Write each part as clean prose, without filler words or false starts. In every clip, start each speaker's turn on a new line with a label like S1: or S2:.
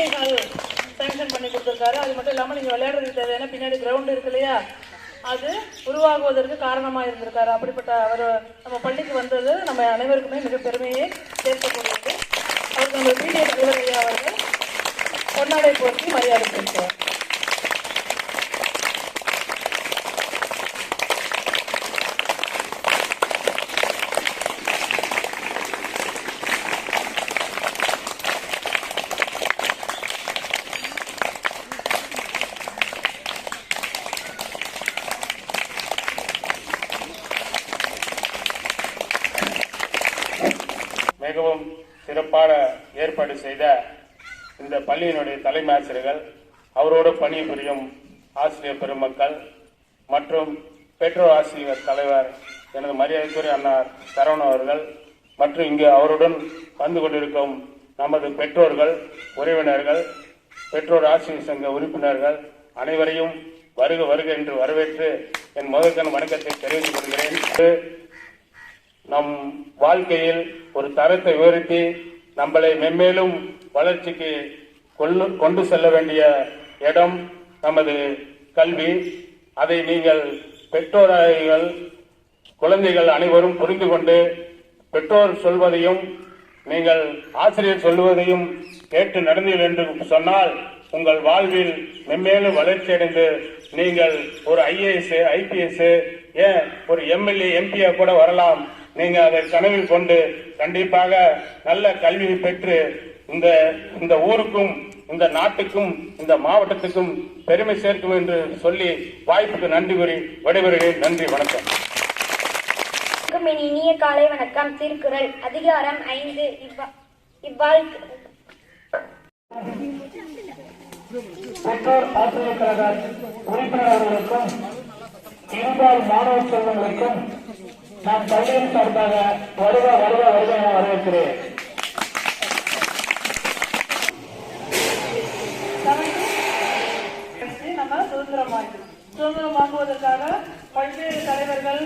S1: பண்டிகை hall sanction பண்ணி கொடுத்துருக்காரு. அது மட்டும் இல்லாமல் நீங்கள் விளையாடுறதுக்கு தேவையான பின்னாடி கிரவுண்டு இருக்கு இல்லையா, அது உருவாகுவதற்கு காரணமாக இருந்திருக்காரு. அப்படிப்பட்ட அவர் நம்ம பள்ளிக்கு வந்தது நம்ம அனைவருக்குமே மிக பெருமையை சேர்க்கக்கூடியது. அவருக்கு நம்ம பிடிஏ தலைவர் ஐயா அவர்கள் பொன்னாடை போர்த்தி மரியாதை செலுத்துவார்.
S2: மிகவும் சிறப்பான ஏற்பாடு செய்த இந்த பள்ளியினுடைய தலைமை ஆசிரியர்கள், அவரோடு பணிபுரியும் ஆசிரியர் பெருமக்கள் மற்றும் பெற்றோர் ஆசிரியர் தலைவர் எனது மரியாதைக்குரிய அண்ணா சரவணன் அவர்கள் மற்றும் இங்கு அவருடன் வந்து கொண்டிருக்கும் நமது பெற்றோர்கள், உறவினர்கள், பெற்றோர் ஆசிரியர் சங்க உறுப்பினர்கள் அனைவரையும் வருக வருக என்று வரவேற்று என் முதற்கண் வணக்கத்தை தெரிவித்துக் கொள்கிறேன். நம் வாழ்க்கையில் ஒரு தரத்தை உயர்த்தி நம்மளை மென்மேலும் வளர்ச்சிக்கு கொண்டு செல்ல வேண்டிய இடம் நமது கல்வி. அதை நீங்கள் பெற்றோர்கள், குழந்தைகள் அனைவரும் புரிந்து கொண்டு பெற்றோர் சொல்வதையும் நீங்கள் ஆசிரியர் சொல்வதையும் கேட்டு நடந்தீர்கள் என்று சொன்னால் உங்கள் வாழ்வில் மென்மேலும் வளர்ச்சி அடைந்து நீங்கள் ஒரு IAS, IPS, ஏன் ஒரு MLA, MP கூட வரலாம். நீங்க அதை கனவில் கொண்டு கண்டிப்பாக நல்ல கல்வியை பெற்று இந்த ஊருக்கும் இந்த நாட்டுக்கும் இந்த மாவட்டத்துக்கும் பெருமை சேர்க்கும் என்று சொல்லி வாய்ப்புக்கு நன்றி கூறி விடைபெறுகிறேன். நன்றி, வணக்கம்.
S3: இனிய காலை வணக்கம். திருக்குறள் அதிகாரம் 5.
S4: பெற்றோர் ஆசிரியர் கழக உறுப்பினர்களுக்கும் இருபால் மாணவ செல்வங்களுக்கும் நான் பள்ளியின் சார்பாக வருக வருக வருக என வரவேற்கிறேன்.
S1: நம்ம சுதந்திரம் வாங்குவதற்காக பல்வேறு தலைவர்கள்,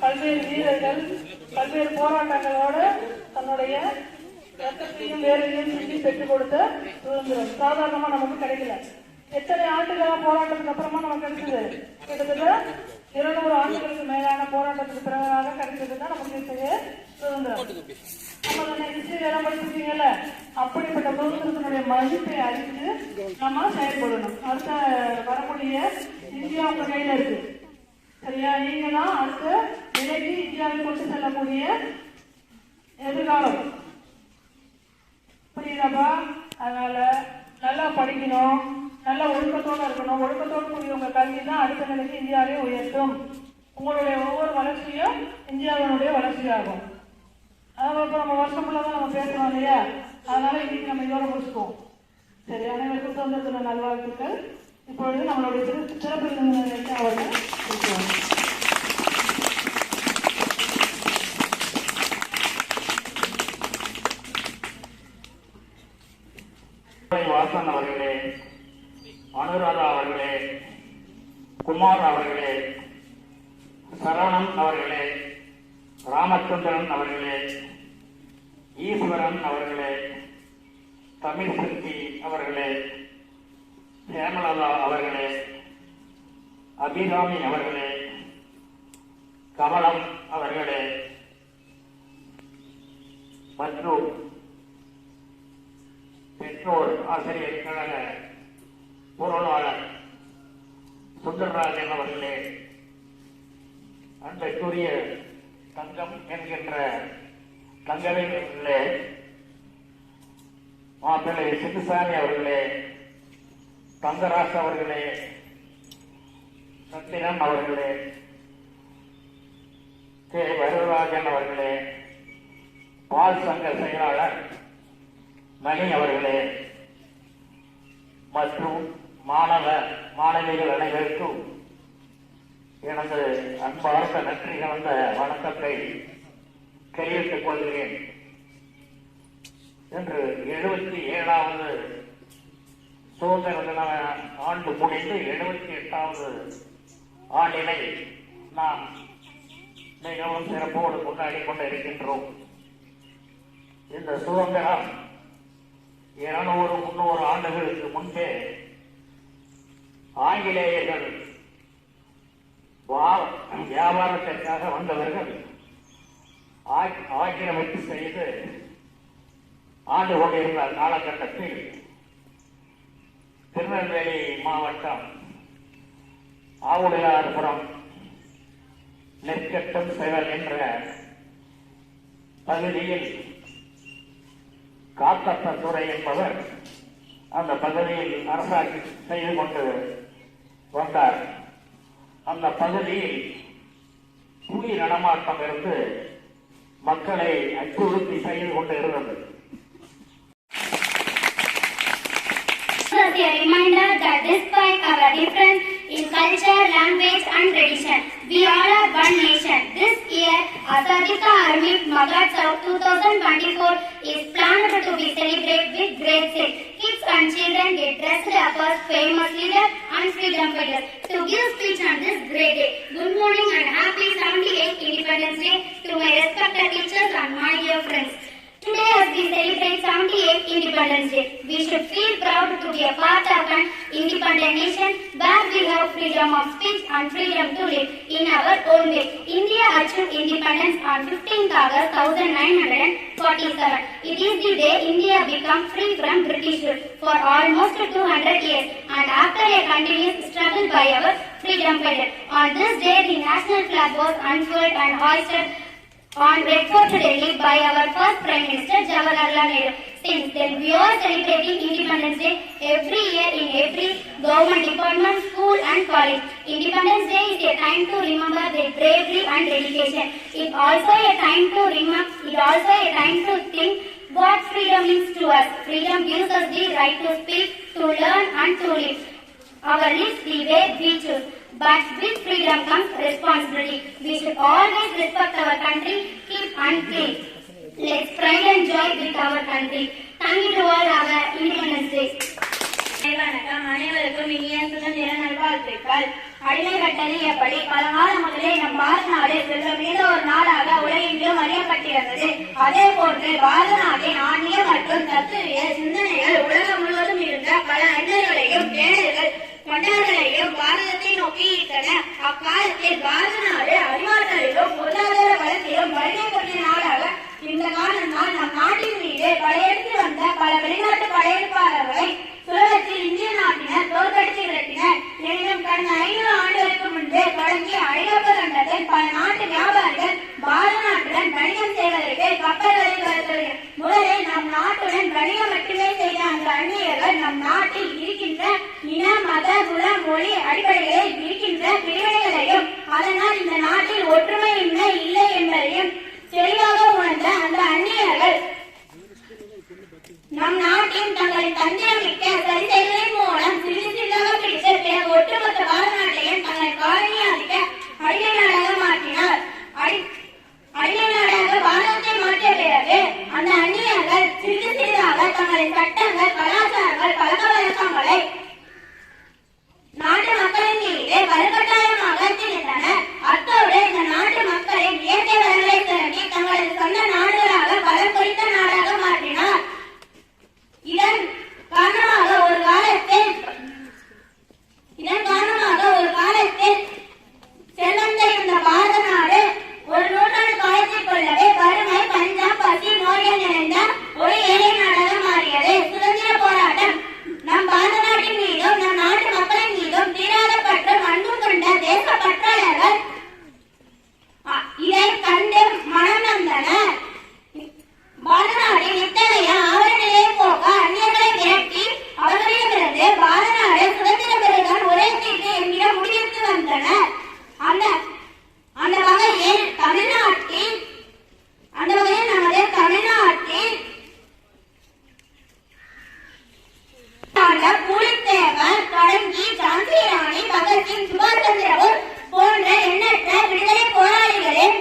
S1: பல்வேறு வீரர்கள், பல்வேறு போராட்டங்களோடு தன்னுடைய ரத்தத்தையும் வேலையும் சுற்றி பெற்றுக் கொடுத்த சுதந்திரம் சாதாரணமா நமக்கு கிடைக்கல. எத்தனை ஆண்டுகளா போராட்டத்துக்கு அப்புறமா நமக்கு கிடைச்சது? கிட்டத்தட்ட 200 ஆண்டுகளுக்கு மேலான போராட்டத்துக்கு பிறகாக கிடைச்சதுதான் நமக்கு சுதந்திரம். நம்ம ஹிஸ்டரி எல்லாம் படிச்சிருக்கீங்கல்ல, அப்படிப்பட்ட சுதந்திரத்தினுடைய மதிப்பை அறிந்து நம்ம செயல்படணும். அடுத்த வரக்கூடிய இந்தியா உங்க கையில இருக்கு, சரியா? நீங்க தான் அடுத்த நிலைக்கு இந்தியாவை கொண்டு செல்லக்கூடிய எதிர்காலம், புரியுதாப்பா? அதனால நல்லா படிக்கணும், நல்ல ஒழுக்கத்தோடு இருக்கணும். ஒழுக்கத்தோடு கூடிய உங்க கல்வி தான் அடுத்த நிலைக்கு இந்தியாவை உயர்த்தும். உங்களுடைய ஒவ்வொரு வளர்ச்சியும் இந்தியாவினுடைய வளர்ச்சியாகும். அதாவது இப்போ நம்ம வருஷம் ஃபுல்லாக நம்ம பேசுறோம் இல்லையா, அதனால இன்னைக்கு நம்ம இதோட முடிச்சுக்குவோம். சரி, அனைவருக்கும் சுதந்திர நல்வாழ்த்துக்கள். இப்பொழுது நம்மளுடைய சிறப்பு விருந்தினருக்கு அவர்கள் பேசுவாங்க.
S4: வாசன் அவர்களே, அனுராதா அவர்களே, குமார் அவர்களே, சரவணன் அவர்களே, ராமச்சந்திரன் அவர்களே, ஈஸ்வரன் அவர்களே, தமிழ் சக்தி அவர்களே, ஹேமலதா அவர்களே, அபிராமி அவர்களே, கமலம் அவர்களே மற்றும் பெற்றோர் ஆசிரியர் கழக பொருளாளர் சுந்தரராஜன் அவர்களே, அன்றைக்குரிய தங்கம் என்கின்ற தங்கவேலே மாப்பிள்ளை சித்துசாமி அவர்களே, தங்கராசு அவர்களே, சத்திரன் அவர்களே, கே வரதராஜன் அவர்களே, பால் சங்க செயலாளர் மணி அவர்களே மற்றும் மாணவிகள் அனைவருக்கும் எனது அன்பார்ந்த நன்றி கலந்த வணக்கத்தை தெரிவித்துக் கொள்கிறேன். இன்று 77வது சுதந்திர தின ஆண்டு முடிந்து 78வது ஆண்டினை நாம் மிகவும் சிறப்போடு கொண்டாடி கொண்டிருக்கின்றோம். இந்த சுதந்திரம் 200-300 ஆண்டுகளுக்கு முன்பே ஆங்கிலேயர்கள் வியாபாரத்திற்காக வந்தவர்கள் ஆக்கிரமிப்பு செய்து ஆண்டு கொண்டிருந்த காலகட்டத்தில் திருநெல்வேலி மாவட்டம் ஆவுடையார்புரம் நெற்கட்டும் செவல் என்ற பகுதியில் காத்தப்பத்துறை என்பவர் அந்த பகுதியில் அரசாட்சி செய்து கொண்டு வந்தார். அந்த பகுதியில் புலி நடமாட்டம் இருந்து மக்களை அச்சுறுத்தி செய்து கொண்டு இருந்தது.
S3: A reminder that despite our difference in culture, language and tradition, we all are one nation. This year, Azadika Armit Mahotsav 2024 is planned to be celebrated with great zeal. Kids and children get dressed up as famous leaders and freedom fighters to give speech on this great day. Good morning and happy 78th Independence Day to my respected teachers and my dear friends. Today, as we celebrate 78th Independence Day, we should feel proud to be a part of an independent nation where we have freedom of speech and freedom to live in our own way. India achieved independence on 15th August 1947. It is the day India became free from British rule for almost 200 years and after a continuous struggle by our freedom fighters. On this day, the national flag was unfurled and hoisted on Red Fort Delhi by our first Prime Minister Jawaharlal Nehru. Since then, we are celebrating Independence Day every year in every government department, school and college. Independence Day is a time to remember their bravery and dedication. It also a time to think what freedom means to us. Freedom gives us the right to speak, to learn and to live our lives the way we choose. But with freedom comes responsibility. We should always respect our country, keep and clean. Let's pride and joy with our country. Thank you to all our Independence Day.
S5: வணக்கம். அனைவருக்கும் இனிய சுதந்திர நல்வாழ்த்துக்கள். அடிமை கட்டளை எப்படி பலகால முதலே நம் பாரத நாடு செல்வமிக்க ஒரு நாடாக உலகெங்கிலும் அறியப்பட்டிருந்தது. அதே போன்று பாரத நாட்டின் ஆன்மீக மற்றும் தத்துவ சிந்தனைகள் உலகம் முழுவதும் இருந்த பல அறிஞர்களையும் தேடல்கள் கொண்டாடலையும் பாரதத்தை நோக்கி ஈர்த்தன. அக்காலத்தில் பாரத நாடு அறிவாற்றலிலும் பொருளாதார வளத்திலும் வலிமை கொண்ட நாடாக இந்த காரணத்தால் நம் நாட்டின் மீது படையெடுத்து வந்த பல வெளிநாட்டு படையெடுப்பாளர்களை சுலபத்தில் இந்திய நாட்டினர் தோற்கடித்து விரட்டினர். எனினும் கடந்த 500 ஆண்டுகளுக்கு முன்பே தொடங்கி ஐரோப்பா கண்டத்தில் பல நாட்டு வியாபாரிகள் பாரத நாட்டுடன் வணிகம் செய்வதற்கு கப்பல்களில் வருகிறார்கள். முதலில் நம் நாட்டுடன் வணிகம் மட்டுமே செய்த அந்த அந்நியர்கள் நம் நாட்டில் இருக்கின்ற இன, மத, குல, மொழி அடிப்படைகளில் இருக்கின்ற பிரிவினைகளையும் அதனால் இந்த நாட்டில் ஒற்றுமையின்மை இல்லை என்பதையும் தெளிவாக உணர்ந்த அந்த அந்நியர்கள் நம் நாட்டின் தங்களின் தந்திரமிக்க சரிதைகளின் மூலம் சிறிது சிறிதாக பிடித்து பிறகு ஒட்டுமொத்த பாரத நாட்டையும் தங்கள் காலனி ஆதிக்க அடிமை நாடாக மாற்றினார். அடிமை நாடாக பாரதத்தை மாற்றிய பிறகு அந்த அந்நியர்கள் சிறிது சிறிதாக தங்களின் சட்டங்கள், கலாச்சாரங்கள், பழக்க வழக்கங்களை நாட்டு மக்களின் மீது வலுக்கட்டாயமாக திணித்தனர். அத்தோடு இந்த நாட்டு மக்களின் இயற்கை வளங்களை திரட்டி தங்களது சொந்த நாடுகளாக பலம் குறித்த நாடாக மாற்றினார். இதன் காரணமாக ஒரு காலத்தில் செல்வந்த இருந்த பாரத நாடு ஒரு நூற்றாண்டு காலத்திற்குள்ளவே வறுமை, பஞ்சம், பசி, நோய்கள் நிறைந்த ஒரு ஏழை நாடாக மாறியது. சுதந்திர போராட்டம் நம் பாரத நாட்டின் மீதும் நம் நாட்டு மக்களின் மீதும் தீராத பற்றும் அன்பும் கொண்ட தேச பற்றாளர்கள் இதை கண்டு மனம் நந்தனர். பாரத நாட்டின் இத்தகைய ஆவணநிலையை போக்க அந்நியர்களை விரட்டி அவர்களிடமிருந்து பாரத நாடு சுதந்திரம் பெறுவதன் ஒரே தீர்வு என்கிற முடிவுக்கு வந்தனர். அந்த வகையில் நமது தமிழ்நாட்டில் பூலித்தேவர் தொடங்கி ஜான்சி ராணி, பகத்சிங், சுபாஷ் சந்திர போஸ் போன்ற எண்ணற்ற விடுதலை போராளிகளின்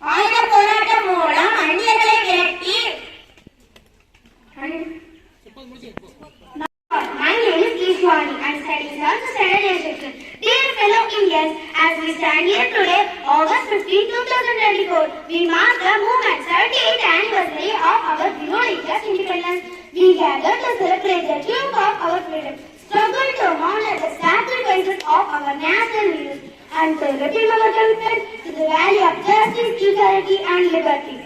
S5: ஆயுத போராட்டம் மூலம் அந்நியர்களை விரட்டி. My name is Ishwani and studying 7th standard section. Dear fellow Indians, as we stand here today, August 15, 2024, we mark the movement 78th anniversary of our glorious independence. We
S3: we gather to celebrate the triumph of our freedom, struggle to honor the sacrifices of our national leaders, and to repeat our commitment to the value of justice, equality, and liberty.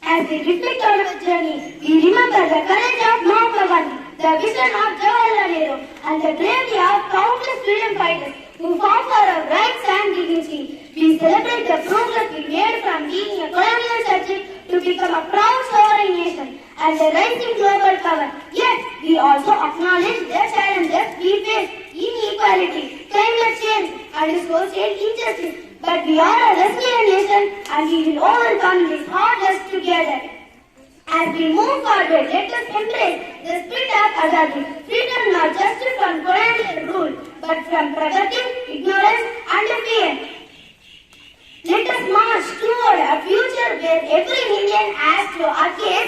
S3: As we reflect on our journey, we remember the courage of Mahatma Gandhi, the vision of Jawaharlal Nehru, and the bravery of countless freedom fighters who fought for our rights and dignity. We celebrate the progress we made from being a colonial subject to become a proud sovereign nation and a rising global power. Yet, we also acknowledge the challenges we face: inequality, climate change, and social injustice. But we are a resilient nation and we will overcome these hardship together. As we move forward, let us embrace the spirit of Azadi, freedom not just from colonial rule, but from poverty, ignorance, and fear. Let us march toward a future where every Indian has to attain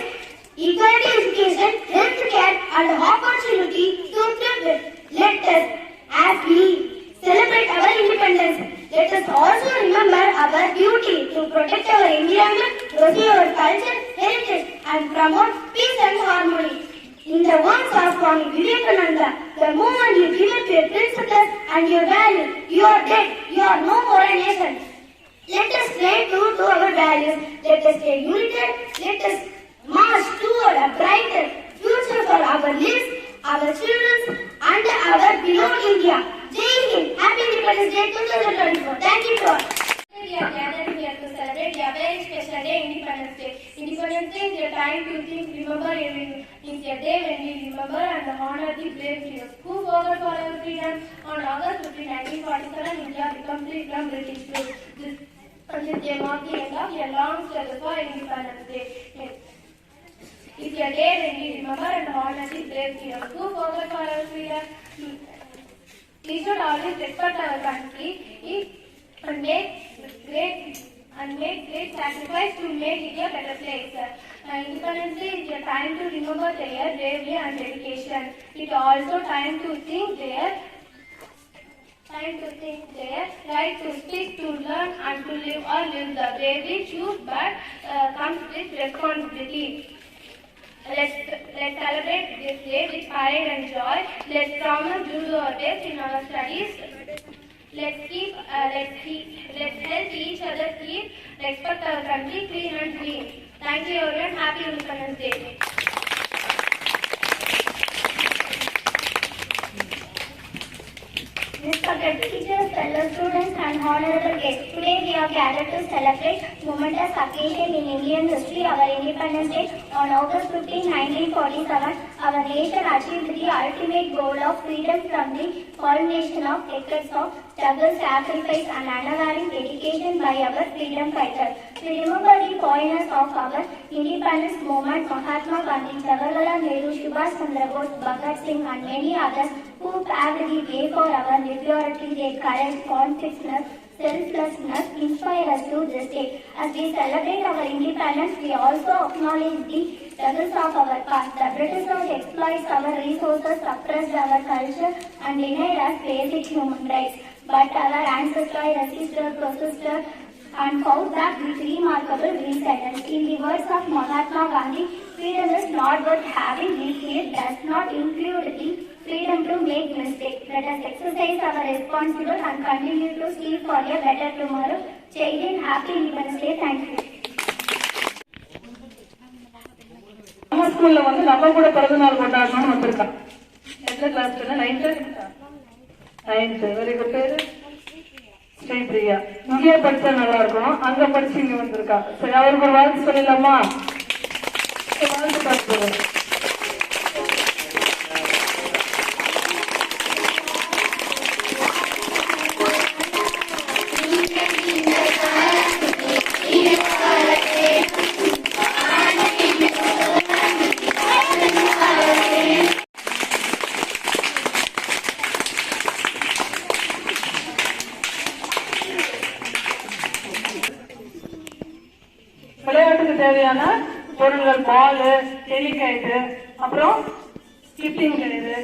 S3: equality education, health care, and opportunity to thrive. Let us, as we celebrate our independence, let us also remember our duty to protect our environment, preserve our culture, heritage, and promote peace and harmony. In the words of Swami Vivekananda, the moment you give up your principles and your values, you are dead, you are no more a nation. Let us stay true to our values, let us stay united, let us march toward a brighter future for our lives, our children, and our beloved India. Jai Hind! Happy Independence Day 2024. Thank you all.
S5: We are gathered here to celebrate a very special day, Independence Day. Independence Day is a time to think, remember everything. It's a day when we remember and honor the brave heroes who fought for our freedom. On August 15, 1947, India became free from British rule. This day marks the end of a long struggle for Independence Day. It's a day when we remember and honor the brave heroes who fought for our freedom. We should always respect our country and make great sacrifice to make it a better place. Independence Day is a time to remember their bravery and dedication. It also time to think their right to speak, to learn, and to live or live the bravery choose, but comes with responsibility. Let's celebrate this day with pride and joy. Let's promise to do our best in our studies. Let's help each other keep respect our country clean and clean. Thank you everyone. Happy Independence Day.
S3: Respected teachers, fellow students, and honorable guests, today we are gathered to celebrate momentous occasion in Indian history, our Independence Day. On August 15, 1947, our nation achieved the ultimate goal of freedom from the culmination of decades of struggle, sacrifice, and unwavering dedication by our freedom fighters. We remember the pioneers of our independence movement, Mahatma Gandhi, Jawaharlal Nehru, Subhash Chandra Bose, Bhagat Singh, and many others who paved the way for our liberty. Their courage, consciousness, selflessness inspire us to this day. As we celebrate our independence, we also acknowledge the struggles of our past. The Britishers exploited our resources, suppressed our culture, and denied us basic human rights. But our ancestors resisted, persisted, and fought back with remarkable resilience. In the words of Mahatma Gandhi, freedom is not worth having if it does not include the freedom to make mistakes. Let us exercise our responsibility and continue to strive for a better tomorrow. Jai Hind, Happy Independence Day. Thank you.
S1: நம்ம ஸ்கூல்ல நம்ம கூட பிறந்த நாள் கொண்டாடணும்னு வந்திருக்கான். எந்த class? 9th. Very good. பேரு ஸ்ரீபிரியா. இங்கே படிச்சா நல்லா இருக்கும், அங்க படிச்சு இங்க வந்திருக்கா. சரி, அவருக்கு ஒரு வாழ்த்து சொல்லலாமா? வாழ்த்து பார்த்து விளையாட்டுக்கு தேவையான பொருள்கள், பால், டெலிகைட்டு, அப்புறம் ஸ்கிப்பிங் இது,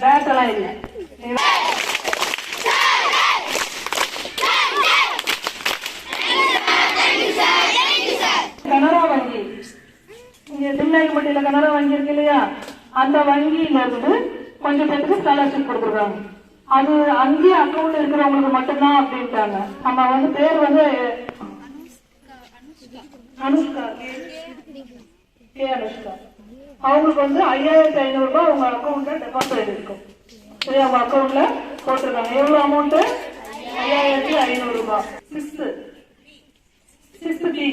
S1: பேட் எல்லாம் இல்லை. கனரா வங்கி இங்க திருநாயக்கம்பட்டியில கனரா வங்கி இருக்கு இல்லையா, அந்த வங்கியில இருந்து கொஞ்சம் பேருக்கு ஸ்காலர்ஷிப் கொடுத்துருக்காங்க. அது அங்கேயே அக்கௌண்ட் இருக்கிறவங்களுக்கு மட்டும்தான் அப்படின்ட்டாங்க. நம்ம வந்து பேர் வந்து அனுஷ்கா, கே அனுஷ்கா. அவங்களுக்கு வந்து 5500 ரூபாய் அவங்க அக்கௌண்ட்ல டெபாசிட் இருக்கும். சரி, அவங்க அக்கௌண்ட்ல போட்டிருக்காங்க. எவ்வளவு அமௌண்ட்? 5500 ரூபாய். சிக்ஸ்த் டி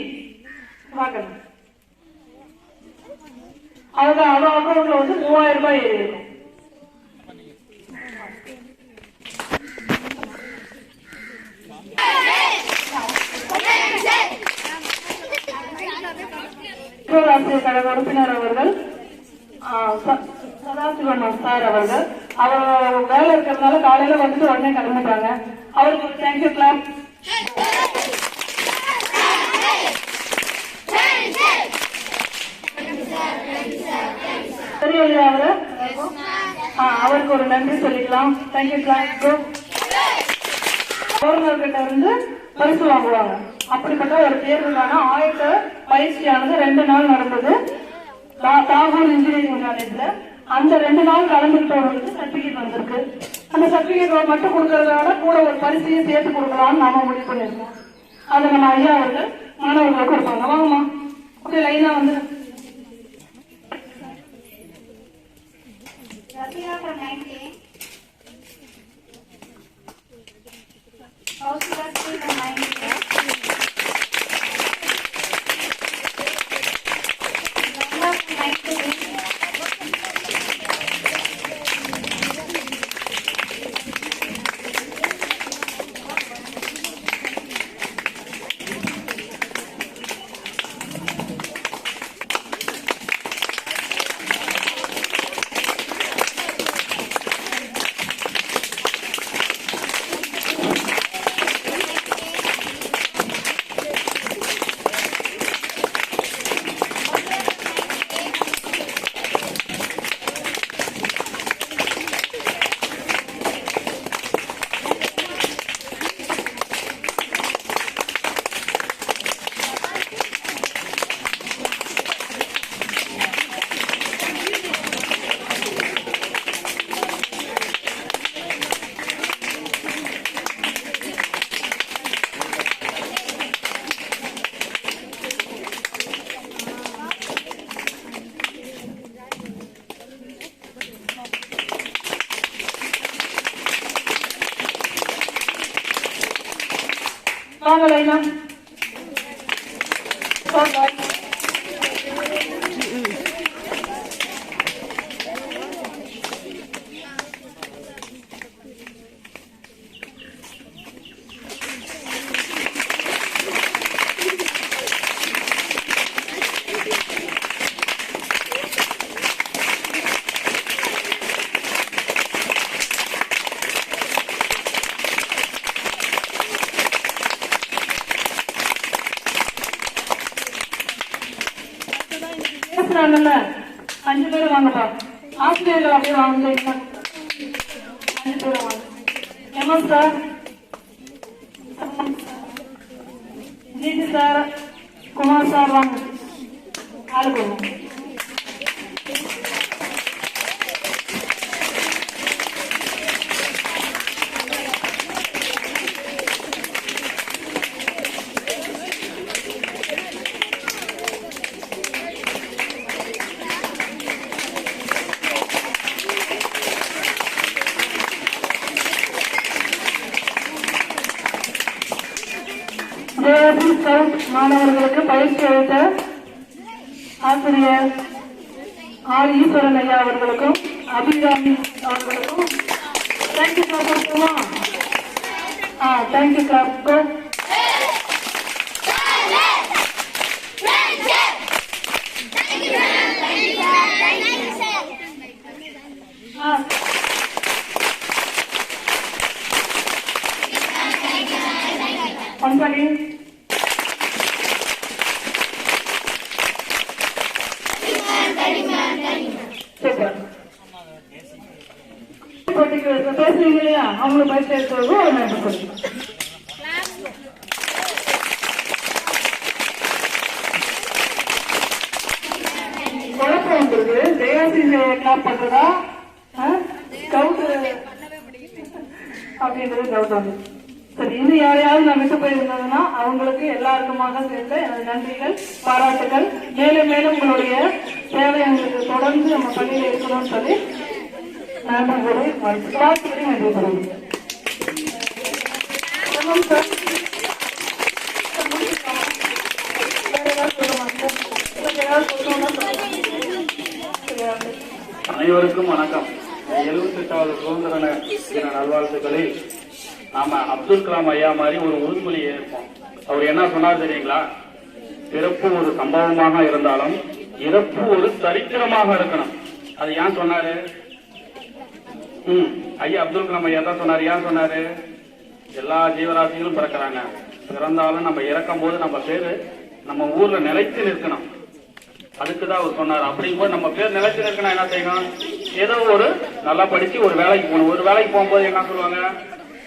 S1: வாங்கணும். அவங்க அக்கௌண்ட்ல வந்து 3000 ரூபாய் ஏறி இருக்கும். ஆசிரியர் கழக உறுப்பினர் அவர்கள் சதாசிவன் சார் அவர்கள், அவர் வேலை இருக்கிறதுனால காலையில வந்துட்டு உடனே கிளம்பிட்டாங்க. அவருக்கு ஒரு தேங்க்யூ கிளாப். தெரியும் இல்லையா அவரு? அவருக்கு ஒரு நன்றி சொல்லிக்கலாம். Thank you clap. கவர்னர் கிட்ட இருந்து பரிசு வாங்குவாங்க. அப்படிப்பட்ட ஒரு தேர்வுக்கான ஆயத்த பயிற்சியானது 2 நாள் நடந்தது தாகூர் இன்ஜினியரிங் காலேஜ்ல. அந்த 2 நாள் கலந்துகிட்டவர்களுக்கு சர்டிபிகேட் வந்திருக்கு. அந்த சர்டிபிகேட் மட்டும் கொடுக்கறத விட கூட ஒரு பரிசையும் சேர்த்து கொடுக்கலாம்னு நாம முடிவு பண்ணிருக்கோம். அதை நம்ம ஐயா அவர்கள் மாணவர்களுக்கு கொடுப்பாங்க. வாங்கம்மா, அப்படியே லைனா வந்து வாங்க லைனா. பேசுறாங்கல்ல 5 பேர் வாங்கப்பா. ஆசிரியர்கள் அப்படியே வாங்க. 5 பேர் வாங்க. MS sir, GD sir, Kumar sir வாங்க. ஆளுக்கு மாணவர்களுக்கு பயிற்சி அளித்த ஆசிரியர் ஆர் ஈஸ்வரன் ஐயா அவர்களுக்கும் அபிராமி அவர்களுக்கும் தேங்க்யூ கிளாப் கொடுக்குமா? Thank you clap. ஒன்பது பேசுறீங்க இல்லையா, அவங்களை பயிற்சி எடுக்கிறது ஒரு நன்றி சொல்லுங்க. வந்திருக்கு. ஜெயாசி கிளாப் பண்றதா ஸ்கவுட் அப்படின்றது டவுட் வந்து. சரி, இன்னும் யாரையாவது நான் விட்டு போயிருந்ததுன்னா அவங்களுக்கு எல்லாருக்குமாக சேர்ந்த எனது நன்றிகள், பாராட்டுகள். மேலும் மேலும் உங்களுடைய சேவை எங்களுக்கு தொடர்ந்து நம்ம பள்ளியில் இருக்கணும்னு சொல்லி நன்றி கூறி வாழ்த்துக்களை நன்றி கூறுகிறேன். சார்,
S6: அனைவருக்கும் வணக்கம். 78வது சுதந்திர தின நல்வாழ்த்துக்களில் நாம அப்துல் கலாம் ஐயா மாதிரி ஒரு உறுதிமொழி ஏற்போம். அவர் என்ன சொன்னார் தெரியுங்களா? பிறப்பு ஒரு சம்பவமாக இருந்தாலும் இறப்பு ஒரு சரித்திரமாக இருக்கணும். அது ஏன் சொன்னாரு? ஐயா அப்துல் கலாம் ஐயா தான் சொன்னாரு. ஏன் சொன்னாரு? எல்லா ஜீவராசிகளும் பிறக்கிறாங்க, பிறந்தாலும் நம்ம இறக்கும் போது நம்ம பேரு நம்ம ஊர்ல நிலைத்து நிற்கணும். அதுக்குதான் அவர் சொன்னார். அப்படிங்கும்போது நம்ம பேர் நிலைச்சு நிற்கணும். என்ன செய்யணும்? ஏதோ ஒரு நல்லா படிச்சு ஒரு வேலைக்கு போகணும். ஒரு வேலைக்கு போகும்போது என்ன சொல்லுவாங்க?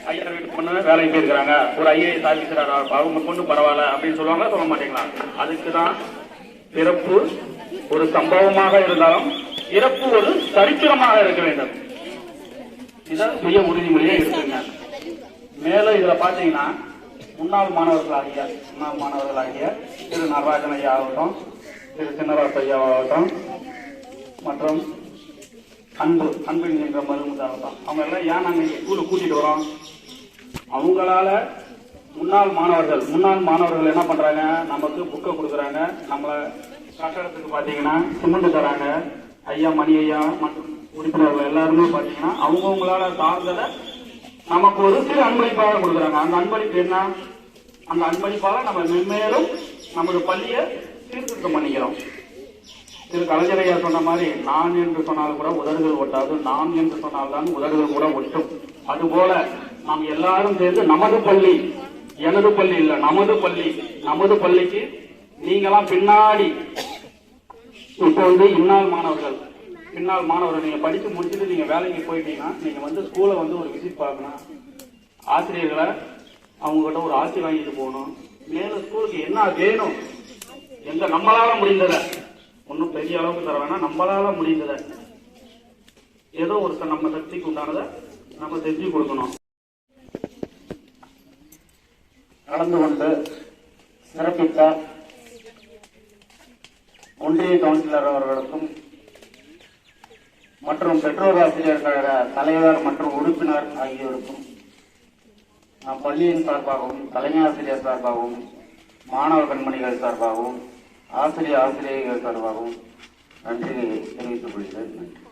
S6: ஐயா வீட்டு பொண்ணு வேலைக்கு போயிருக்கிறாங்க, ஒரு ஐஏஎஸ் ஆபீசர், அவங்க பொண்ணு பரவாயில்ல அப்படின்னு சொல்லுவாங்க, சொல்ல மாட்டீங்களா? அதுக்குதான் பிறப்பு ஒரு சம்பவமாக இருந்தாலும் இறப்பு ஒரு சரித்திரமாக இருக்க வேண்டும். இதான் சுய உறுதிமொழியே இருக்குங்க. மேலும் இதுல பாத்தீங்கன்னா முன்னாள் மாணவர்களாகிய திரு நடராஜன் ஐயா ஆகட்டும், திரு சின்னராசு ஐயா ஆகட்டும், மற்றும் அன்பு என்ற மருமதாகட்டும், அவங்க எல்லாம் ஏன் நாங்க இங்க ஸ்கூலுக்கு கூட்டிட்டு வரோம்? அவங்களால முன்னாள் மாணவர்கள் என்ன பண்றாங்க? நமக்கு புக்கை கொடுக்குறாங்க, நம்மள கட்டடத்துக்கு பாத்தீங்கன்னா சிமெண்ட் தராங்க. ஐயா மணி ஐயா மற்றும் உறுப்பினர்கள் எல்லாருமே பாத்தீங்கன்னா அவங்கவுங்களால சார்ந்ததை நமக்கு ஒரு சிறு அன்பளிப்பாக கொடுக்குறாங்க. அந்த அன்பளிப்பு என்ன? அந்த அன்பளிப்பாக நம்ம மென்மேலும் நமது பள்ளியை சீர்திருத்தம் பண்ணிக்கிறோம். திரு கலைஞரையா சொன்ன மாதிரி, நான் என்று சொன்னால் கூட உதடுகள் ஒட்டாது, நாம் என்று சொன்னால்தான் உதடுகள் கூட ஒட்டும். அதுபோல நாம் எல்லாரும் சேர்ந்து நமது பள்ளி, எனது பள்ளி இல்ல, நமது பள்ளிக்கு நீங்களாம் பின்னாடி இப்போ வந்து பின்னால் மாணவர்கள் நீங்க படிச்சு முடிச்சுட்டு நீங்க வேலைக்கு போயிட்டீங்கன்னா நீங்க வந்து ஸ்கூலை வந்து ஒரு விசிட் பார்க்கணும். ஆசிரியர்களை அவங்க கிட்ட ஒரு ஆசி வாங்கிட்டு போகணும். மேலும் ஸ்கூலுக்கு என்ன வேணும், எங்க நம்மளால முடிந்ததை, ஒன்னும் பெரிய அளவுக்கு தர வேணா, நம்மளால முடிந்ததை ஏதோ ஒரு நம்ம சக்திக்கு உண்டானதை நம்ம செஞ்சு கொடுக்கணும்.
S4: நடந்து கொண்டு சிறப்பித்த ஒன்றிய கவுன்சிலர் அவர்களுக்கும் மற்றும் பெற்றோர் ஆசிரியர் கழக தலைவர் மற்றும் உறுப்பினர் ஆகியோருக்கும் நம் பள்ளியின் சார்பாகவும், தலைமை ஆசிரியர் சார்பாகவும், மாணவ கண்மணிகள் சார்பாகவும், ஆசிரியர்கள் சார்பாகவும் நன்றி தெரிவித்துக் கொள்கிறேன். நன்றி.